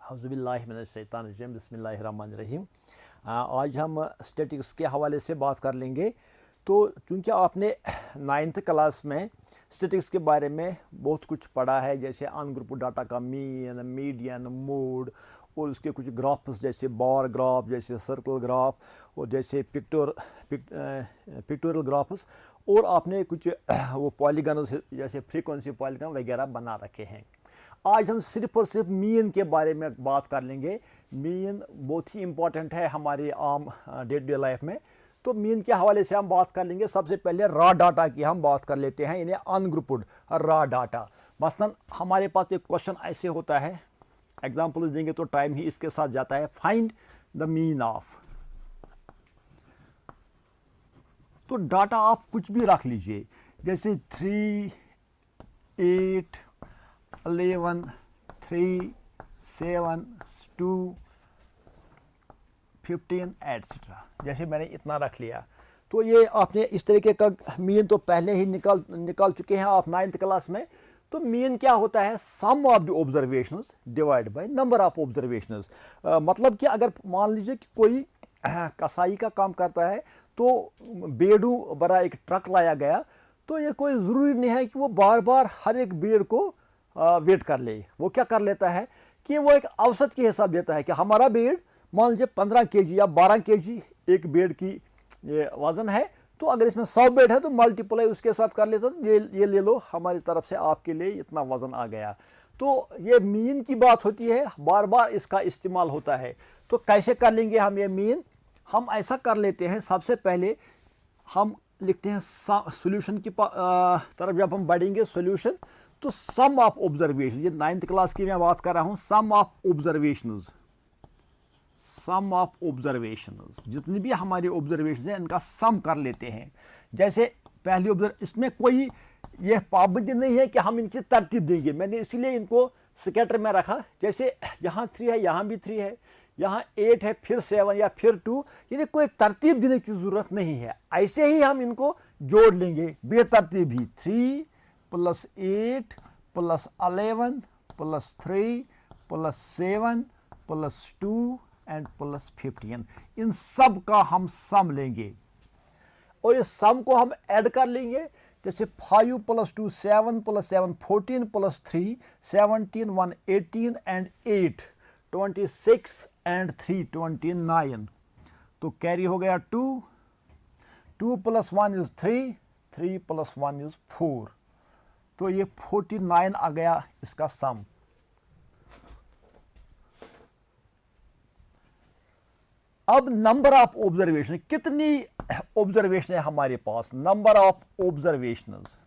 औज़ुबिल्लाहि बिस्मिल्लाहिर्रहमानिर्रहीम। आज हम स्टैटिक्स के हवाले से बात कर लेंगे। तो चूँकि आपने 9th क्लास में स्टैटिक्स के बारे में बहुत कुछ पढ़ा है, जैसे अनग्रुप डाटा का मीन, मीडियन, मोड और उसके कुछ ग्राफ्स जैसे बार ग्राफ, जैसे सर्कल ग्राफ और जैसे पिक्टोरियल ग्राफ्स, और आपने कुछ वो पॉलीगन्स जैसे फ्रीक्वेंसी पॉलीगन वगैरह बना रखे हैं। आज हम सिर्फ और सिर्फ मीन के बारे में बात कर लेंगे। मीन बहुत ही इम्पोर्टेंट है हमारी आम डे टू डे लाइफ में। तो मीन के हवाले से हम बात कर लेंगे। सबसे पहले रॉ डाटा की हम बात कर लेते हैं, इन्हें अनग्रुप्ड रॉ डाटा। मसलन हमारे पास एक क्वेश्चन ऐसे होता है, एग्जाम्पल देंगे तो टाइम ही इसके साथ जाता है। फाइंड द मीन ऑफ, तो डाटा आप कुछ भी रख लीजिए, जैसे 3, 8, 11, 3, 7, 2, 15 एट्सेट्रा। जैसे मैंने इतना रख लिया, तो ये आपने इस तरीके का मीन तो पहले ही निकाल चुके हैं आप 9th क्लास में। तो मीन क्या होता है? Sum of the observations divide by number of observations. मतलब कि अगर मान लीजिए कि कोई कसाई का काम करता है, तो बेड़ू बड़ा एक ट्रक लाया गया, तो ये कोई ज़रूरी नहीं है कि वो बार बार हर एक बेड़ को वेट कर ले। वो क्या कर लेता है कि वो एक औसत के हिसाब देता है कि हमारा बेड़ मान लीजिए 15 kg या 12 kg एक बेड़ की ये वज़न है, तो अगर इसमें 100 बेड़ है तो मल्टीप्लाई उसके साथ कर लेता, तो ये ले लो, हमारी तरफ से आपके लिए इतना वज़न आ गया। तो ये मीन की बात होती है, बार बार इसका इस्तेमाल होता है। तो कैसे कर लेंगे हम ये मीन? हम ऐसा कर लेते हैं, सबसे पहले हम लिखते हैं सोल्यूशन की तरफ जब हम बढ़ेंगे सोल्यूशन, तो सम ऑफ ऑब्जर्वेशन, ये 9th क्लास की मैं बात कर रहा हूँ। Sum of observations, sum of observations, जितनी भी हमारी ऑब्जर्वेशन है इनका सम कर लेते हैं। जैसे पहली इसमें कोई ये पाबंदी नहीं है कि हम इनकी तरतीब देंगे, मैंने इसीलिए इनको स्कैटर में रखा। जैसे यहाँ 3 है, यहाँ भी 3 है, यहाँ 8 है, फिर 7 या फिर 2, यानी कोई तरतीब देने की ज़रूरत नहीं है। ऐसे ही हम इनको जोड़ लेंगे बेतरतीब ही। 3 + 8 + 11 + 3 + 7 + 2 एंड + 15, इन सब का हम सम लेंगे और इस सम को हम ऐड कर लेंगे। जैसे 5 + 2 7 + 7 14 + 3 17 1 18 एंड 8 26 एंड 3 29। तो कैरी हो गया 2 + 1 = 3 3 + 1 = 4। तो ये 49 आ गया इसका सम। अब नंबर ऑफ ऑब्जर्वेशन, कितनी ऑब्जर्वेशन है हमारे पास? Number of observations,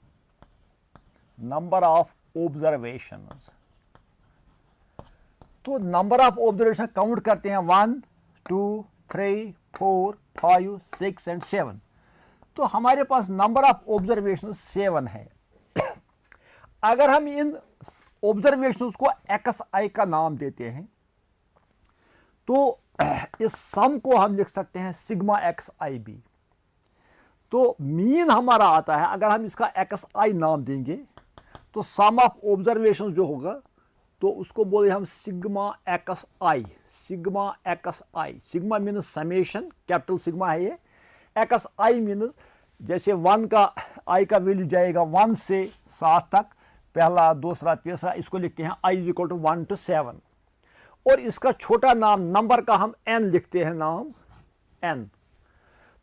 number of observations. तो नंबर ऑफ ऑब्जर्वेशन काउंट करते हैं 1 2 3 4 5 6 एंड 7। तो हमारे पास नंबर ऑफ ऑब्जर्वेशन 7 है। अगर हम इन ऑब्जर्वेशंस को xi का नाम देते हैं, तो इस सम को हम लिख सकते हैं सिग्मा xib। तो मीन हमारा आता है, अगर हम इसका xi नाम देंगे तो सम ऑफ ऑब्जर्वेशन जो होगा तो उसको बोले हम sigma xi। Sigma xi, sigma means summation, capital sigma है ये। xi मीन्स जैसे 1 का i का वैल्यू जाएगा 1 से 7 तक, पहला दूसरा तीसरा, इसको लिखते हैं i = 1 to 7। और इसका छोटा नाम नंबर का हम n लिखते हैं, नाम n।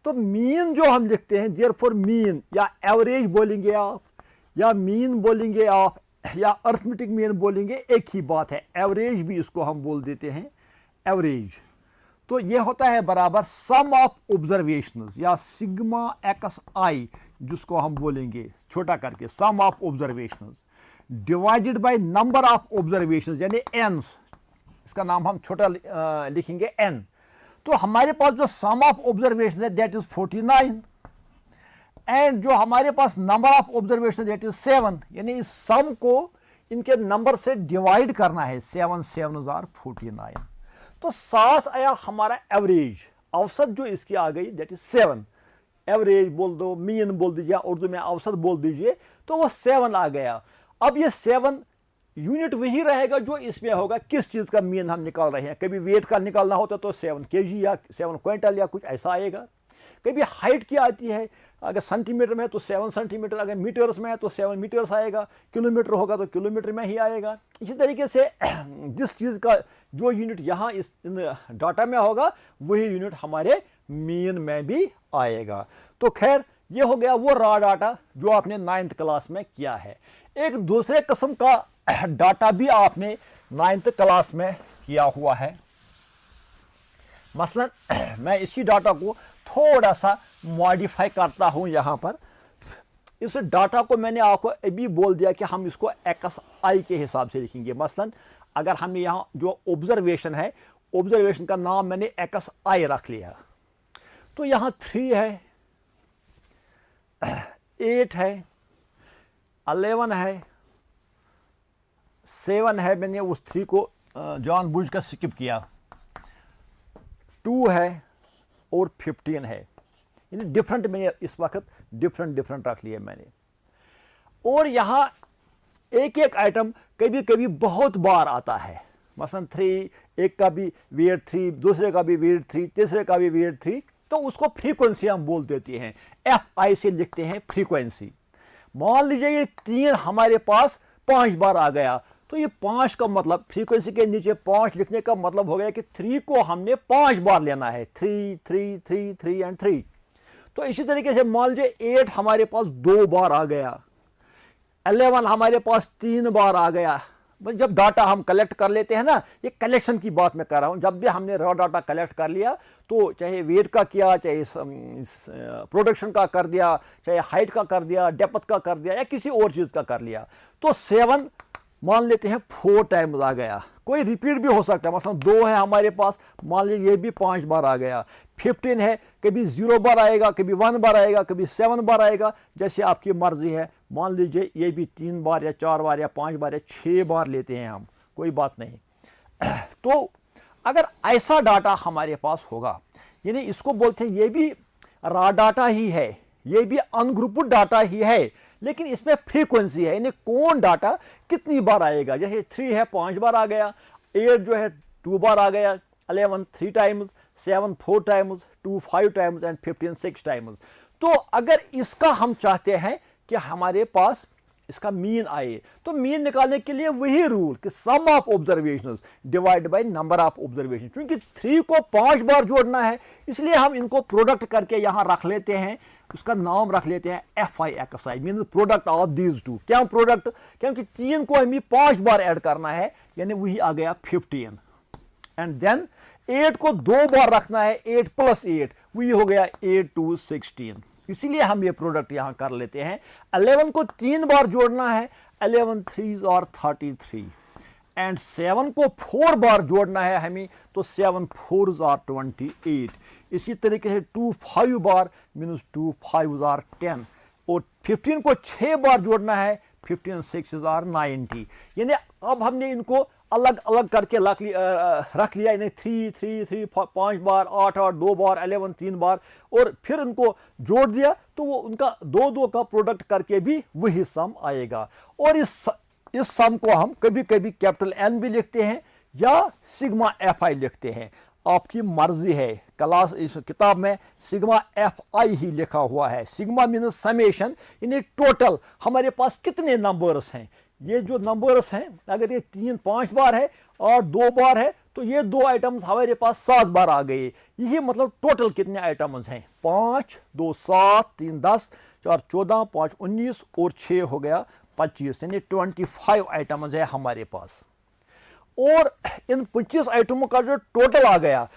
तो मीन जो हम लिखते हैं, देयरफॉर मीन या एवरेज बोलेंगे आप, या मीन बोलेंगे आप, या अर्थमेटिक मीन बोलेंगे, एक ही बात है। एवरेज भी इसको हम बोल देते हैं, एवरेज। तो ये होता है बराबर सम ऑफ ऑब्जर्वेशंस या सिग्मा xi, जिसको हम बोलेंगे छोटा करके sum of observations, divided by number of observations यानी n, इसका नाम हम छोटा लिखेंगे n। तो हमारे पास जो सम ऑफ ऑब्जर्वेशन है दैट इज 49, एंड जो हमारे पास number of observation that is 7, यानी इस सम को इनके नंबर से डिवाइड करना है। 7 7 are 49। तो 7 आया हमारा एवरेज, औसत जो इसकी आ गई दैट इज 7। एवरेज बोल दो, मीन बोल दीजिए, उर्दू में औसत बोल दीजिए, तो वो 7 आ गया। अब ये 7 यूनिट वही रहेगा जो इसमें होगा किस चीज़ का मीन हम निकाल रहे हैं। कभी वेट का निकालना होता तो 7 kg या 7 क्विंटल या कुछ ऐसा आएगा। कभी हाइट क्या आती है, अगर सेंटीमीटर में है तो 7 सेंटीमीटर, अगर मीटर्स में है तो 7 मीटर्स आएगा, किलोमीटर होगा तो किलोमीटर में ही आएगा। इसी तरीके से जिस चीज़ का जो यूनिट यहाँ इस डाटा में होगा वही यूनिट हमारे मीन में भी आएगा। तो खैर ये हो गया वो रॉ डाटा जो आपने 9th क्लास में किया है। एक दूसरे किस्म का डाटा भी आपने 9th क्लास में किया हुआ है। मसलन मैं इसी डाटा को थोड़ा सा मॉडिफाई करता हूं यहाँ पर। इस डाटा को मैंने आपको अभी बोल दिया कि हम इसको XI के हिसाब से लिखेंगे। मसलन अगर हमने यहाँ जो ऑब्जर्वेशन है, ऑब्जर्वेशन का नाम मैंने XI रख लिया, तो यहाँ 3 है, 8 है, 11 है, 7 है, मैंने उस 3 को जानबूझकर स्किप किया, 2 है और 15 है। यानी डिफरेंट मैंने इस वक्त डिफरेंट रख लिए मैंने। और यहाँ एक एक आइटम कभी कभी बहुत बार आता है। मसलन 3, एक का भी वेट 3, दूसरे का भी वेट 3, तीसरे का भी वेट 3, तो उसको फ्रीक्वेंसी हम बोल देते हैं, FI से लिखते हैं फ्रीक्वेंसी। मान लीजिए ये 3 हमारे पास 5 बार आ गया, तो ये 5 का मतलब फ्रीक्वेंसी के नीचे 5 लिखने का मतलब हो गया कि 3 को हमने 5 बार लेना है, 3 3 3 3 एंड 3। तो इसी तरीके से मान लीजिए 8 हमारे पास 2 बार आ गया, 11 हमारे पास 3 बार आ गया। जब डाटा हम कलेक्ट कर लेते हैं ना, ये कलेक्शन की बात मैं कर रहा हूँ, जब भी हमने रॉ डाटा कलेक्ट कर लिया तो चाहे वेट का किया, चाहे प्रोडक्शन का कर दिया, चाहे हाइट का कर दिया, डेप्थ का कर दिया या किसी और चीज़ का कर लिया, तो 7 मान लेते हैं 4 टाइम्स आ गया। कोई रिपीट भी हो सकता है, मतलब 2 है हमारे पास, मान लीजिए ये भी 5 बार आ गया। 15 है, कभी 0 बार आएगा, कभी 1 बार आएगा, कभी 7 बार आएगा, जैसे आपकी मर्जी है। मान लीजिए ये भी 3 बार या 4 बार या 5 बार या 6 बार लेते हैं हम, कोई बात नहीं। तो अगर ऐसा डाटा हमारे पास होगा, यानी इसको बोलते हैं ये भी रॉ डाटा ही है, ये भी अनग्रुप्ड डाटा ही है, लेकिन इसमें फ्रीक्वेंसी है, यानी कौन डाटा कितनी बार आएगा। जैसे 3 है 5 बार आ गया, 8 जो है 2 बार आ गया, 11 3 times, 7 4 times, 2 5 times and 15 6 times. तो अगर इसका हम चाहते हैं कि हमारे पास इसका मीन आए, तो मीन निकालने के लिए वही रूल कि sum of observations divide by number of observation. क्योंकि 3 को 5 बार जोड़ना है, इसलिए हम इनको प्रोडक्ट करके यहाँ रख लेते हैं, उसका नाम रख लेते हैं FIXI, mean product of these two. क्या प्रोडक्ट? क्योंकि 3 को हमें 5 बार ऐड करना है, यानी वही आ गया 15। एंड देन 8 को 2 बार रखना है, 8 + 8 वही हो गया 8 2 16। इसीलिए हम ये प्रोडक्ट यहां कर लेते हैं। 11 को 3 बार जोड़ना है, 11 3s और 33, एंड 7 को 4 बार जोड़ना है हमें, तो 7 4s और 28। इसी तरीके से 2 5 बार मीन्स 2 5s और 10, और 15 को 6 बार जोड़ना है, 15 6s और 90। यानी अब हमने इनको अलग अलग करके रख लिया, यानी 3 3 3 5 बार, 8 8 2 बार, 11 3 बार, और फिर इनको जोड़ दिया तो वो उनका 2 2 का प्रोडक्ट करके भी वही सम आएगा। और इस सम को हम कभी कभी कैपिटल N भी लिखते हैं या सिग्मा FI लिखते हैं, आपकी मर्जी है। क्लास इस किताब में सिग्मा FI ही लिखा हुआ है। सिग्मा मीन्स समेशन, यानी टोटल हमारे पास कितने नंबर्स हैं। ये जो नंबर्स हैं, अगर ये 3 5 बार है और 2 बार है, तो ये 2 आइटम्स हमारे पास 7 बार आ गए। यही मतलब टोटल कितने आइटम्स हैं, 5 2 7 3 10 4 14 5 19 और 6 हो गया 25, यानी 25 आइटम्स है हमारे पास। और इन 25 आइटमों का जो टोटल आ गया,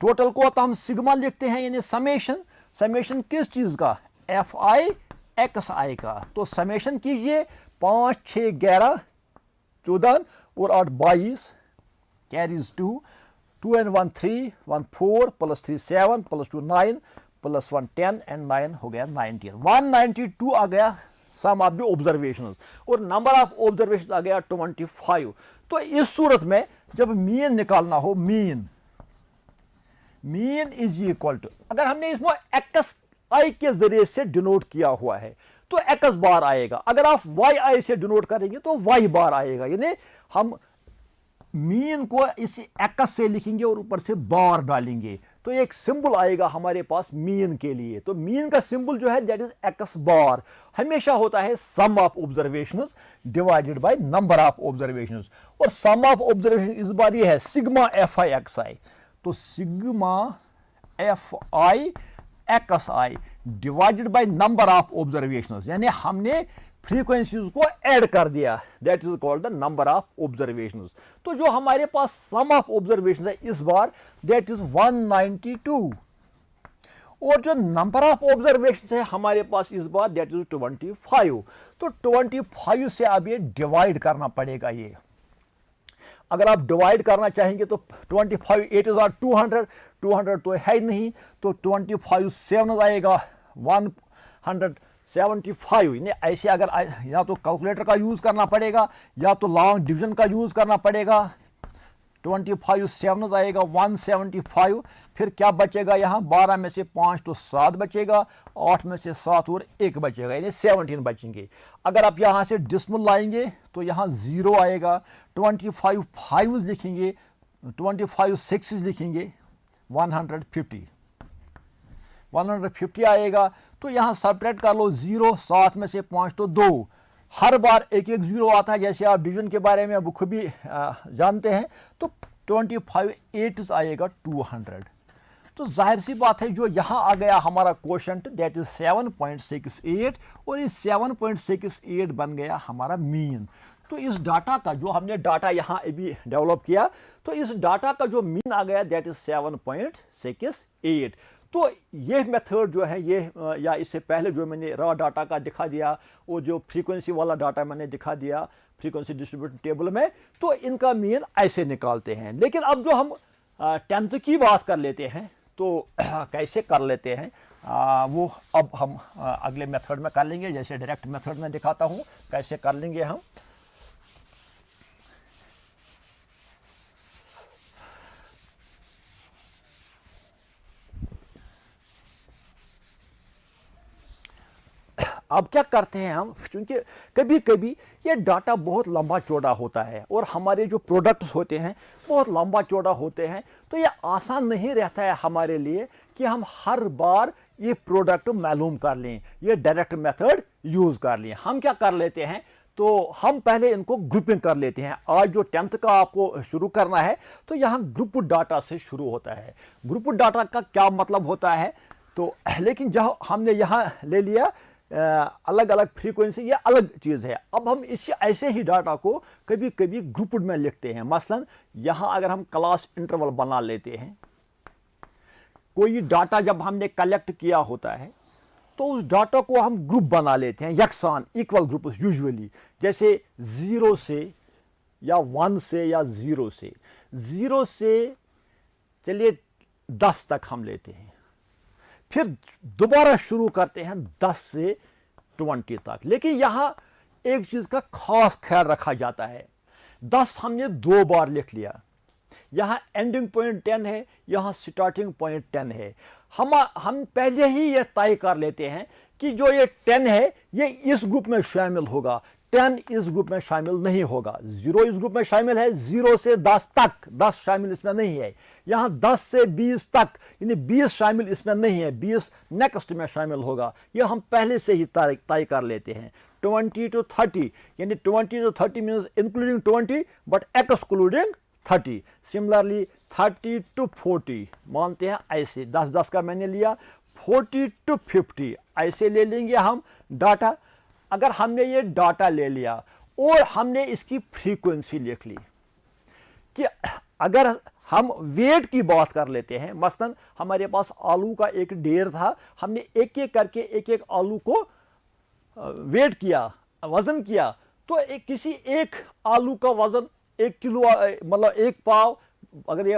टोटल को तो हम सिग्मा लिखते हैं, यानी समेशन। समेशन किस चीज का? FIXI का। तो समेशन कीजिए, 5 6 11 14 और 8 22, कैरीज 2 2 and 1 3 1 4 + 3 7 + 2 9 + 1 10 एंड 9 हो गया 19। 192 आ गया सम ऑफ द ऑब्जर्वेशंस, और नंबर ऑफ ऑब्जर्वेशन आ गया 25। तो इस सूरत में जब मीन निकालना हो, मीन इज इक्वल टू, अगर हमने इसमें XI के जरिए से डिनोट किया हुआ है, तो एक्स बार आएगा। अगर आप वाई आई से डिनोट करेंगे तो वाई बार आएगा, यानी हम मीन को इस एक्स से लिखेंगे और ऊपर से बार डालेंगे तो एक सिंबल आएगा हमारे पास मीन के लिए। तो मीन का सिंबल जो है दैट इज एक्स बार, हमेशा होता है sum of observations divided by number of observations, और सम ऑफ ऑब्जर्वेशन इस बार ये है sigma F I X I. तो sigma F I X I divided by number of observations, यानी हमने फ्रीक्वेंसीज को ऐड कर दिया, that is called the number of observations. तो जो हमारे पास सम ऑफ ऑब्जर्वेशन है इस बार दैट इज 192, और जो नंबर ऑफ ऑब्जर्वेशन है हमारे पास इस बार दैट इज 25। तो 25 से अब ये डिवाइड करना पड़ेगा। ये अगर आप डिवाइड करना चाहेंगे तो 25 8 आर 200 तो है ही नहीं, तो 25 7 आएगा 175, यानी ऐसे अगर या तो कैलकुलेटर का यूज़ करना पड़ेगा या तो लॉन्ग डिवीजन का यूज़ करना पड़ेगा। 25 7 आएगा 175, फिर क्या बचेगा यहाँ 12 में से 5 तो 7 बचेगा, 8 में से 7 और 1 बचेगा, यानी 17 बचेंगे। अगर आप यहाँ से डिसमल लाएंगे तो यहाँ 0 आएगा, 25 5 लिखेंगे, 25 6 लिखेंगे, 150 आएगा। तो यहाँ सब्ट्रैक्ट कर लो 0, 7 में से 5 तो 2, हर बार एक एक 0 आता है, जैसे आप डिवीजन के बारे में बखूबी जानते हैं। तो 25 8 आएगा 200। तो जाहिर सी बात है जो यहाँ आ गया हमारा क्वोशंट दैट इज 7.68, और इस 7.68 बन गया हमारा मीन। तो इस डाटा का जो हमने डाटा यहाँ अभी डेवलप किया, तो इस डाटा का जो मीन आ गया दैट इज 7.68। तो ये मेथड जो है ये या इससे पहले जो मैंने रॉ डाटा का दिखा दिया, वो जो फ्रीक्वेंसी वाला डाटा मैंने दिखा दिया फ्रीक्वेंसी डिस्ट्रीब्यूशन टेबल में, तो इनका मीन ऐसे निकालते हैं। लेकिन अब जो हम 10th की बात कर लेते हैं तो कैसे कर लेते हैं वो अब हम अगले मेथड में कर लेंगे। जैसे डायरेक्ट मेथड में दिखाता हूँ कैसे कर लेंगे हम। अब क्या करते हैं हम, क्योंकि कभी कभी ये डाटा बहुत लंबा चौड़ा होता है और हमारे जो प्रोडक्ट्स होते हैं बहुत लंबा चौड़ा होते हैं, तो ये आसान नहीं रहता है हमारे लिए कि हम हर बार ये प्रोडक्ट मालूम कर लें, ये डायरेक्ट मेथड यूज़ कर लें। हम क्या कर लेते हैं, तो हम पहले इनको ग्रुपिंग कर लेते हैं। आज जो 10th का आपको शुरू करना है तो यहाँ ग्रुप डाटा से शुरू होता है। ग्रुप डाटा का क्या मतलब होता है, तो लेकिन जब हमने यहाँ ले लिया अलग अलग फ्रीक्वेंसी, ये अलग चीज़ है। अब हम इस ऐसे ही डाटा को कभी कभी ग्रुप्ड में लिखते हैं। मसलन यहाँ अगर हम क्लास इंटरवल बना लेते हैं, कोई डाटा जब हमने कलेक्ट किया होता है तो उस डाटा को हम ग्रुप बना लेते हैं, यकसान इक्वल ग्रुप यूजुअली, जैसे 0 से या 1 से या 0 से चलिए 10 तक हम लेते हैं, फिर दोबारा शुरू करते हैं 10 से 20 तक। लेकिन यहाँ एक चीज़ का खास ख्याल रखा जाता है, 10 हमने 2 बार लिख लिया, यहाँ एंडिंग पॉइंट 10 है, यहाँ स्टार्टिंग पॉइंट 10 है। हम पहले ही ये तय कर लेते हैं कि जो ये 10 है ये इस ग्रुप में शामिल होगा, 10 इस ग्रुप में शामिल नहीं होगा, 0 इस ग्रुप में शामिल है, 0 से 10 तक 10 शामिल इसमें नहीं है, यहाँ 10 से 20 तक यानी 20 शामिल इसमें नहीं है, 20 नेक्स्ट में शामिल होगा। ये हम पहले से ही तय कर लेते हैं। 20 to 30 यानी 20 to 30 means including 20 but excluding 30। Similarly 30 to 40 मानते हैं ऐसे, 10 का मैंने लिया, 40 to 50 ऐसे ले लेंगे हम डाटा। अगर हमने ये डाटा ले लिया और हमने इसकी फ्रीक्वेंसी लिख ली, कि अगर हम वेट की बात कर लेते हैं, मसलन हमारे पास आलू का एक ढेर था, हमने एक एक करके एक एक आलू को वेट किया, वज़न किया, तो किसी एक आलू का वज़न 1 किलो मतलब 1 पाव, अगर ये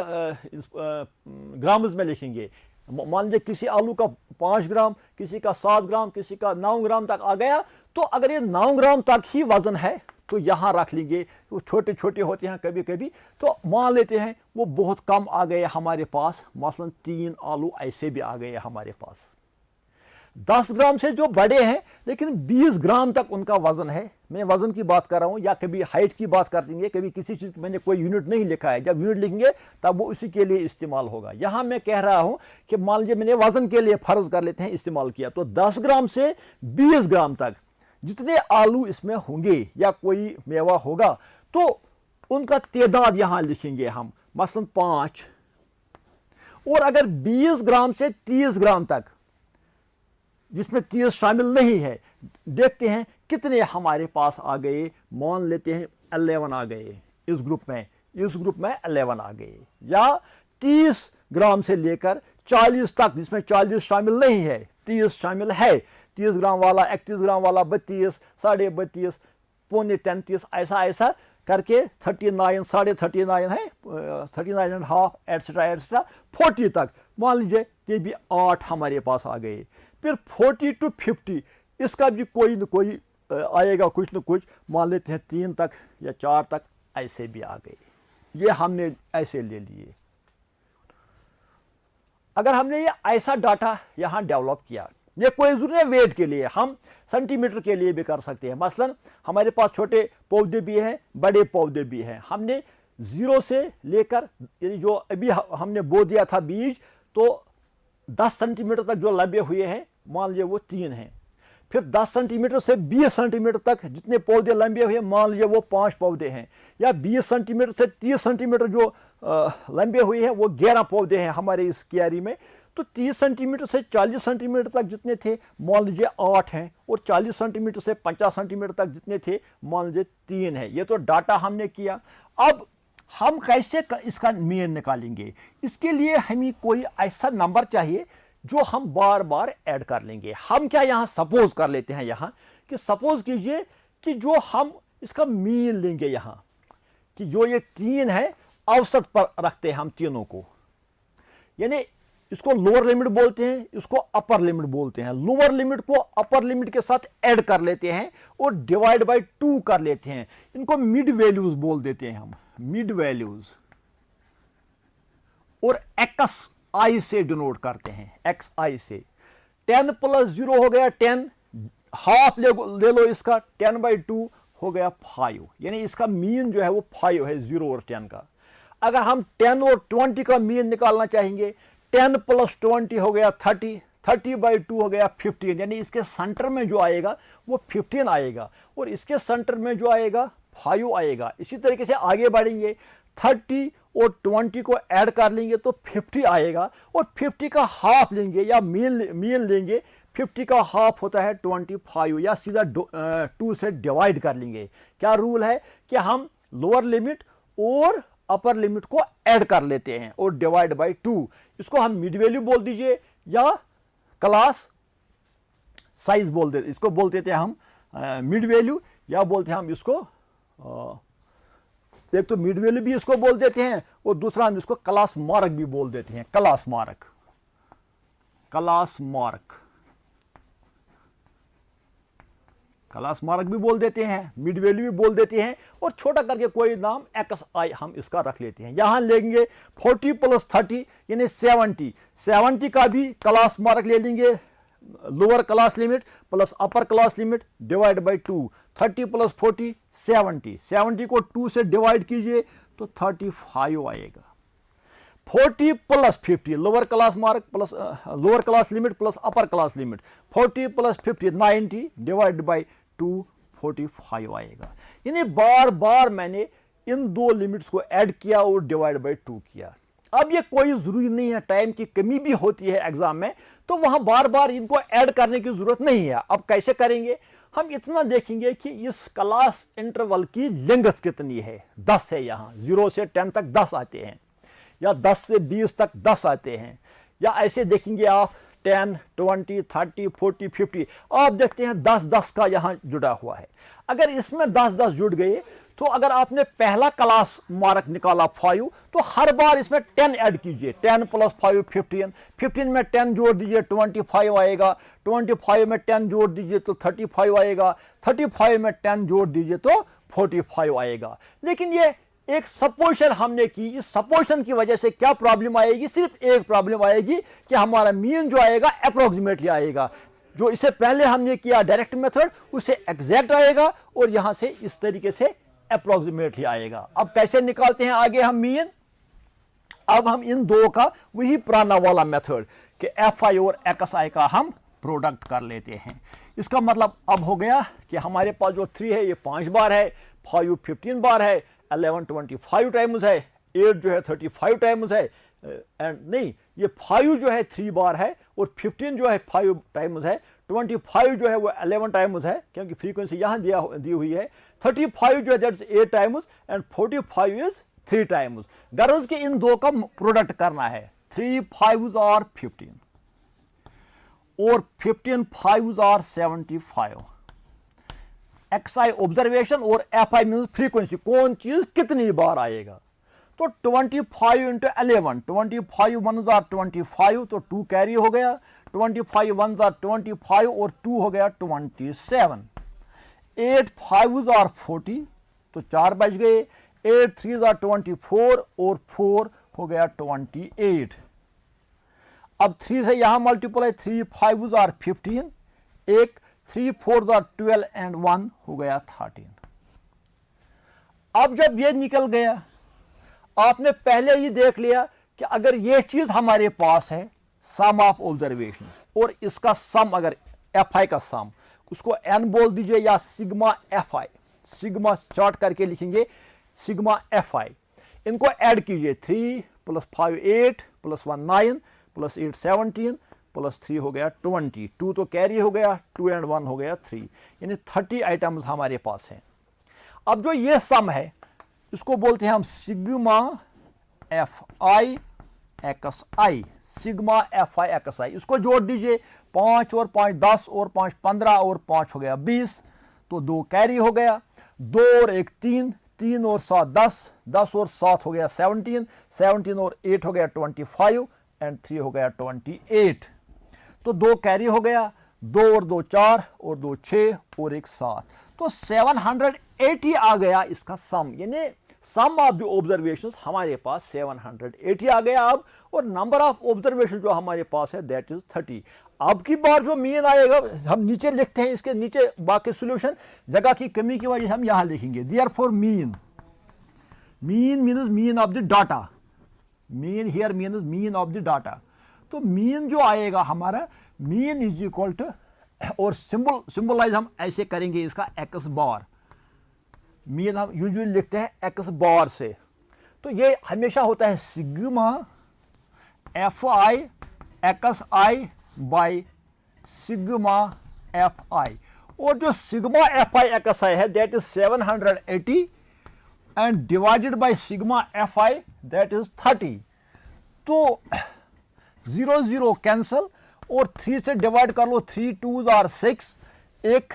ग्राम्स में लिखेंगे, मान लीजिए किसी आलू का 5 ग्राम, किसी का 7 ग्राम, किसी का 9 ग्राम तक आ गया, तो अगर ये 9 ग्राम तक ही वज़न है तो यहाँ रख लेंगे। वो छोटे छोटे होते हैं कभी कभी, तो मान लेते हैं वो बहुत कम आ गए हमारे पास, मसलन 3 आलू ऐसे भी आ गए हमारे पास। 10 ग्राम से जो बड़े हैं लेकिन 20 ग्राम तक उनका वजन है। मैं वजन की बात कर रहा हूँ, या कभी हाइट की बात कर देंगे, कभी किसी चीज़ मैंने कोई यूनिट नहीं लिखा है, जब यूनिट लिखेंगे तब वो उसी के लिए इस्तेमाल होगा। यहाँ मैं कह रहा हूँ कि मान लीजिए मैंने वजन के लिए फ़र्ज कर लेते हैं इस्तेमाल किया, तो 10 ग्राम से 20 ग्राम तक जितने आलू इसमें होंगे या कोई मेवा होगा तो उनका तादाद यहाँ लिखेंगे हम, मसलन 5। और अगर 20 ग्राम से 30 ग्राम तक जिसमें 30 शामिल नहीं है, देखते हैं कितने हमारे पास आ गए। मान लेते हैं 11 आ गए इस ग्रुप में 11 आ गए। या 30 ग्राम से लेकर 40 तक जिसमें 40 शामिल नहीं है, 30 शामिल है, 30 ग्राम वाला, 31 ग्राम वाला, 32, 32.5, पौने 33, ऐसा ऐसा करके 39, 39.5 है, 39.5 एटसेट्रा एटसेट्रा 40 तक। मान लीजिए ये भी 8 हमारे पास आ गए। फिर 40 to 50 इसका भी कोई न कोई आएगा, कुछ न कुछ, मान लेते हैं 3 तक या 4 तक, ऐसे भी आ गए। ये हमने ऐसे ले लिए। अगर हमने ये ऐसा डाटा यहाँ डेवलप किया, ये कोई जरूरी है वेट के लिए, हम सेंटीमीटर के लिए भी कर सकते हैं। मसलन हमारे पास छोटे पौधे भी हैं, बड़े पौधे भी हैं। हमने 0 से लेकर, यानी जो अभी हमने बो दिया था बीज, तो 10 सेंटीमीटर तक जो लंबे हुए हैं, मान लीजिए वो 3 हैं। फिर 10 सेंटीमीटर से 20 सेंटीमीटर तक जितने पौधे लंबे हुए, मान लीजिए वो 5 पौधे हैं। या 20 सेंटीमीटर से 30 सेंटीमीटर जो लंबे हुए हैं, वो 11 पौधे हैं हमारे इस क्यारी में। तो 30 सेंटीमीटर से 40 सेंटीमीटर तक जितने थे, मान लीजिए 8 हैं। और 40 सेंटीमीटर से 50 सेंटीमीटर तक जितने थे, मान लीजिए 3 हैं। ये तो डाटा हमने किया। अब हम कैसे इसका मीन निकालेंगे? इसके लिए हमें कोई ऐसा नंबर चाहिए जो हम बार बार ऐड कर लेंगे। हम क्या यहाँ सपोज कर लेते हैं, यहाँ कि सपोज कीजिए कि जो हम इसका मीन लेंगे, यहाँ कि जो ये 3 है, औसत पर रखते हैं हम तीनों को। यानी इसको लोअर लिमिट बोलते हैं, इसको अपर लिमिट बोलते हैं। लोअर लिमिट को अपर लिमिट के साथ ऐड कर लेते हैं और डिवाइड बाय 2 कर लेते हैं। इनको मिड वैल्यूज बोल देते हैं हम, मिड वैल्यूज। और एक्स आई से डिनोट करते हैं, एक्स आई से। 10 + 0 हो गया 10, हाफ ले लो इसका, 10/2 हो गया 5। यानी इसका मीन जो है वो 5 है, 0 और 10 का। अगर हम 10 और 20 का मीन निकालना चाहेंगे, 10 + 20 हो गया 30, 30/2 हो गया 15। यानी इसके सेंटर में जो आएगा वो 15 आएगा और इसके सेंटर में जो आएगा 5 आएगा। इसी तरीके से आगे बढ़ेंगे, 30 और 20 को ऐड कर लेंगे तो 50 आएगा। और 50 का हाफ लेंगे या मीन लेंगे, 50 का हाफ होता है 25, या सीधा 2 से डिवाइड कर लेंगे। क्या रूल है कि हम लोअर लिमिट और अपर लिमिट को ऐड कर लेते हैं और डिवाइड बाय 2। इसको हम मिड वैल्यू बोल दीजिए या क्लास साइज बोल देते, इसको बोल देते हैं हम मिड वैल्यू, या बोलते हैं हम इसको एक तो मिड वैल्यू भी इसको बोल देते हैं और दूसरा हम इसको क्लास मार्क भी बोल देते हैं। Class mark, class mark, class mark भी बोल देते हैं, मिड वैल्यू भी बोल देते हैं, और छोटा करके कोई नाम एक्स आई हम इसका रख लेते हैं। यहां लेंगे 40 + 30 यानी 70, 70 का भी क्लास मार्क ले लेंगे, lower class limit plus upper class limit divide by 2। 30 + 40 70, 70 को 2 से डिवाइड कीजिए तो 35 आएगा। 40 + 50 lower class mark plus lower class limit plus upper class limit, 40 + 50 90 divide by 2 45 आएगा। यानी बार बार मैंने इन 2 लिमिट्स को ऐड किया और डिवाइड बाय 2 किया। अब ये कोई जरूरी नहीं है, टाइम की कमी भी होती है एग्जाम में, तो वहां बार बार इनको ऐड करने की जरूरत नहीं है। अब कैसे करेंगे? हम इतना देखेंगे कि इस क्लास इंटरवल की लेंथ कितनी है। 10 है, यहाँ 0 से 10 तक 10 आते हैं, या 10 से 20 तक 10 आते हैं, या ऐसे देखेंगे आप 10, 20, 30, 40, 50। आप देखते हैं 10-10 का यहाँ जुड़ा हुआ है। अगर इसमें 10-10 जुड़ गए तो अगर आपने पहला क्लास मार्क निकाला 5, तो हर बार इसमें 10 ऐड कीजिए। 10 + 5 15, 15 में 10 जोड़ दीजिए 25 आएगा, 25 में 10 जोड़ दीजिए तो 35 आएगा, 35 में 10 जोड़ दीजिए तो 45 आएगा। लेकिन ये एक सपोजिशन हमने की, इस सपोजिशन की वजह से क्या प्रॉब्लम आएगी? सिर्फ एक प्रॉब्लम आएगी कि हमारा मीन जो आएगा अप्रोक्सीमेटली आएगा। जो इससे पहले हमने किया डायरेक्ट मेथड उससे एग्जैक्ट आएगा और यहां से इस तरीके से अप्रोक्सीमेटली आएगा। अब कैसे निकालते हैं आगे हम मीन? अब हम इन दो का वही पुराना वाला मेथड कि fi और xi का हम प्रोडक्ट कर लेते हैं। इसका मतलब अब हो गया कि हमारे पास जो 3 है ये 5 बार है, 5 15 बार है, 11 25 टाइम्स है, 8 जो है 35 टाइम्स है, एंड नहीं ये 5 जो है 3 बार है और 15 जो है 5 टाइम्स है, 25 जो है वो 11 टाइम्स है क्योंकि फ्रीक्वेंसी यहाँ दी हुई है, 35 जो है that's 8 times and 45 is 3 times. Girls के इन दो का प्रोडक्ट करना है, 3 5s are 15 और 15 5s are 75। xi ऑब्जर्वेशन और fi मीन्स फ्रीक्वेंसी, कौन चीज कितनी बार आएगा। तो 25 इंटू 11, 25 1s are 25 तो 2 कैरी हो गया, 25 1s are 25 और 2 हो गया 27, 8 5s are 40 तो 4 बच गए, 8 3s are 24 और 4 हो गया 28। अब 3 से यहां मल्टीप्लाई, 3 5s are 15, एक 3 4s are 12 एंड 1 हो गया 13। अब जब ये निकल गया आपने पहले ही देख लिया कि अगर ये चीज हमारे पास है सम ऑफ ऑब्जर्वेशन और इसका सम अगर fi का सम उसको n बोल दीजिए या सिग्मा fi, सिग्मा शॉर्ट करके लिखेंगे सिग्मा fi, इनको ऐड कीजिए 3 + 5 8 + 1 9 + 8 17 + 3 हो गया 20, 2 तो कैरी हो गया, 2 एंड 1 हो गया 3, यानी 30 आइटम्स हमारे पास हैं। अब जो ये सम है इसको बोलते हैं हम sigma fi xi, sigma fi xi, इसको जोड़ दीजिए 5 और 5 10 और 5 15 और 5 हो गया 20 तो 2 कैरी हो गया, 2 और 1 3, 3 और 7 10, 10 और 7 हो गया 17, 17 और 8 हो गया 25 एंड 3 हो गया 28 तो 2 कैरी हो गया, 2 और 2 4 और 2 6 और 1 7 तो 780 आ गया इसका सम, यानी सम ऑफ द ऑब्जर्वेशंस हमारे पास 780 आ गया अब, और नंबर ऑफ ऑब्जर्वेशन जो हमारे पास है दैट इज 30। अब की बार जो मीन आएगा हम नीचे लिखते हैं, इसके नीचे बाकी सॉल्यूशन जगह की कमी की वजह से हम यहां लिखेंगे therefore mean means mean of the data, mean here means mean of the data. तो मीन जो आएगा हमारा मीन इज इक्वल टू, और सिंबलाइज हम ऐसे करेंगे इसका एक्स बार, मीन हम यूजुअली लिखते हैं एक्स बार से, तो ये हमेशा होता है sigma fi xi by sigma fi, और जो सिग्मा fi xi है that is 780 and divided by sigma fi that is 30, तो 0 0 कैंसल और 3 से डिवाइड कर लो, 3 2s are 6, एक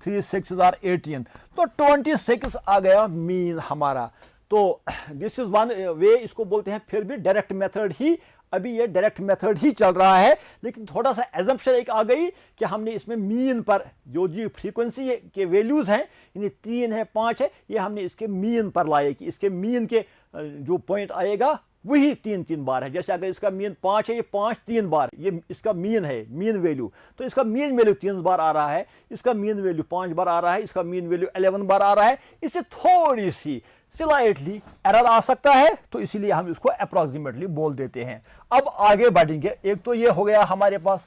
3 6s are 18 तो 26 आ गया मीन हमारा। तो दिस इज वन वे, इसको बोलते हैं फिर भी डायरेक्ट मेथड ही, अभी ये डायरेक्ट मेथड ही चल रहा है, लेकिन थोड़ा सा एजम्पशन एक आ गई कि हमने इसमें मीन पर जो जी फ्रीक्वेंसी के वैल्यूज हैं यानी 3 है 5 है, ये हमने इसके मीन पर लाए कि इसके मीन के जो पॉइंट आएगा वही 3 3 बार है। जैसे अगर इसका मीन 5 है, ये 5 3 बार, ये इसका मीन है, मीन वैल्यू, तो इसका मीन वैल्यू 3 बार आ रहा है, इसका मीन वैल्यू 5 बार आ रहा है, इसका मीन वैल्यू 11 बार आ रहा है, इससे थोड़ी सी स्लाइटली एरर आ सकता है, तो इसीलिए हम इसको अप्रॉक्सीमेटली बोल देते हैं। अब आगे बढ़ेंगे, एक तो ये हो गया हमारे पास,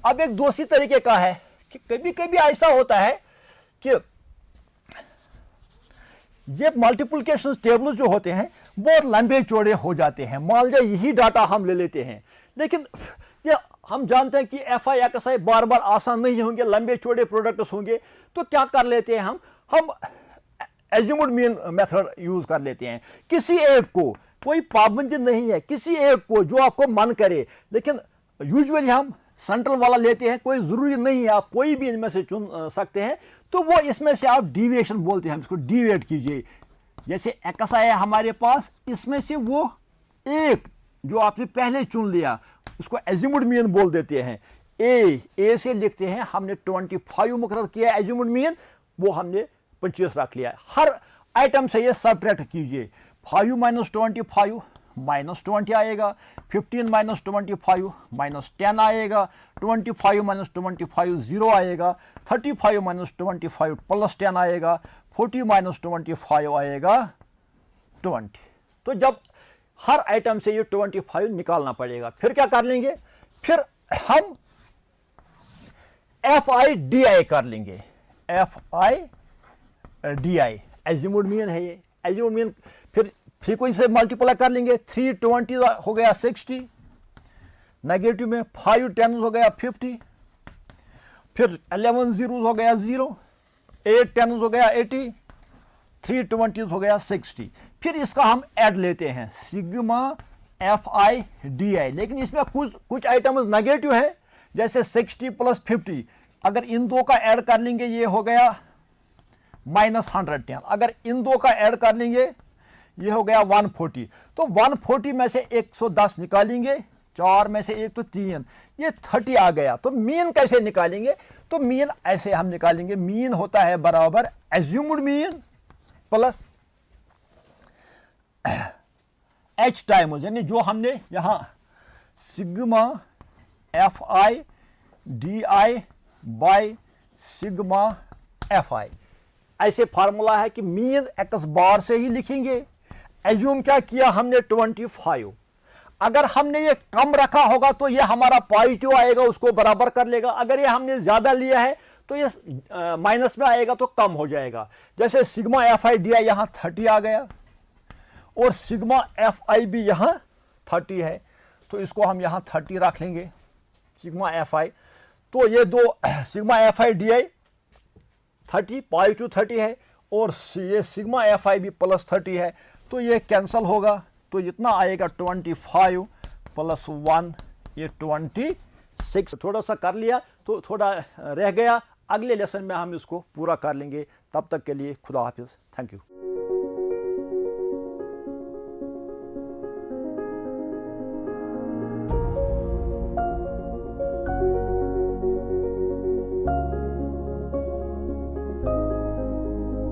अब एक दूसरी तरीके का है कि कभी कभी ऐसा होता है कि ये मल्टीप्लिकेशन टेबल जो होते हैं बहुत लंबे चौड़े हो जाते हैं, मान लीजिए यही डाटा हम ले लेते हैं, लेकिन ये हम जानते हैं कि fi xi बार बार आसान नहीं होंगे, लंबे चौड़े प्रोडक्ट्स होंगे, तो क्या कर लेते हैं हम एज्यूम्ड मीन मेथड यूज कर लेते हैं। किसी एक को, कोई पाबंदी नहीं है, किसी एक को जो आपको मन करे, लेकिन यूजुअली हम सेंट्रल वाला लेते हैं, कोई जरूरी नहीं है, आप कोई भी इनमें से चुन सकते हैं, तो वो इसमें से आप डिविएशन बोलते हैं, इसको डिविएट कीजिए। जैसे xi है हमारे पास, इसमें से वो एक जो आपने पहले चुन लिया उसको एज्यूम्ड मीन बोल देते हैं, ए से लिखते हैं, हमने 25 मुकर्रर किया एज्यूम्ड मीन, वो हमने 25 रख लिया। हर आइटम से ये सबट्रैक्ट कीजिए, 5 - 25 माइनस 20 आएगा, 15 माइनस 25 माइनस 10 आएगा, 25 माइनस 25 0 आएगा, 35 माइनस 25 प्लस 10 आएगा, 40 माइनस 25 आएगा 20। तो जब हर आइटम से ये 25 निकालना पड़ेगा, फिर क्या कर लेंगे, फिर हम FIDI कर लेंगे, FIDI एज्यूम्ड मीन है ये, एज्यूम्ड मीन। फिर फ्रीक्वेंसी से मल्टीप्लाई कर लेंगे, 320 हो गया 60, नेगेटिव में 5 10 हो गया 50, फिर 11 जीरो हो गया 0, 8 10 हो गया 80, 320 हो गया 60। फिर इसका हम ऐड लेते हैं सिग्मा FIDI, लेकिन इसमें कुछ आइटम नेगेटिव है, जैसे 60 प्लस 50, अगर इन दो का ऐड कर लेंगे ये हो गया माइनस 110, अगर इन दो का ऐड कर लेंगे ये हो गया 140। तो 140 में से 110 निकालेंगे, 4 में से 1 तो 3, ये 30 आ गया। तो मीन कैसे निकालेंगे, तो मीन ऐसे हम निकालेंगे, मीन होता है बराबर assumed mean plus H times, यानी जो हमने यहां sigma FIDI by sigma FI, ऐसे फार्मूला है कि मीन x बार से ही लिखेंगे। एज्यूम क्या किया हमने 25, अगर हमने ये कम रखा होगा तो ये हमारा पॉजिटिव आएगा, उसको बराबर कर लेगा। अगर ये हमने ज्यादा लिया है तो ये माइनस में आएगा तो कम हो जाएगा। जैसे सिग्मा FIDI यहाँ 30 आ गया और सिग्मा FI भी यहाँ 30 है, तो इसको हम यहाँ 30 रख लेंगे सिग्मा FI। तो ये दो सिग्मा FIDI 30 पॉजिटिव 30 है और ये सिग्मा FI भी प्लस 30 है, तो ये कैंसिल होगा। तो इतना आएगा 25 प्लस 1 ये 26। थोड़ा सा कर लिया तो थोड़ा रह गया, अगले लेसन में हम इसको पूरा कर लेंगे। तब तक के लिए खुदा हाफिज़, थैंक यू।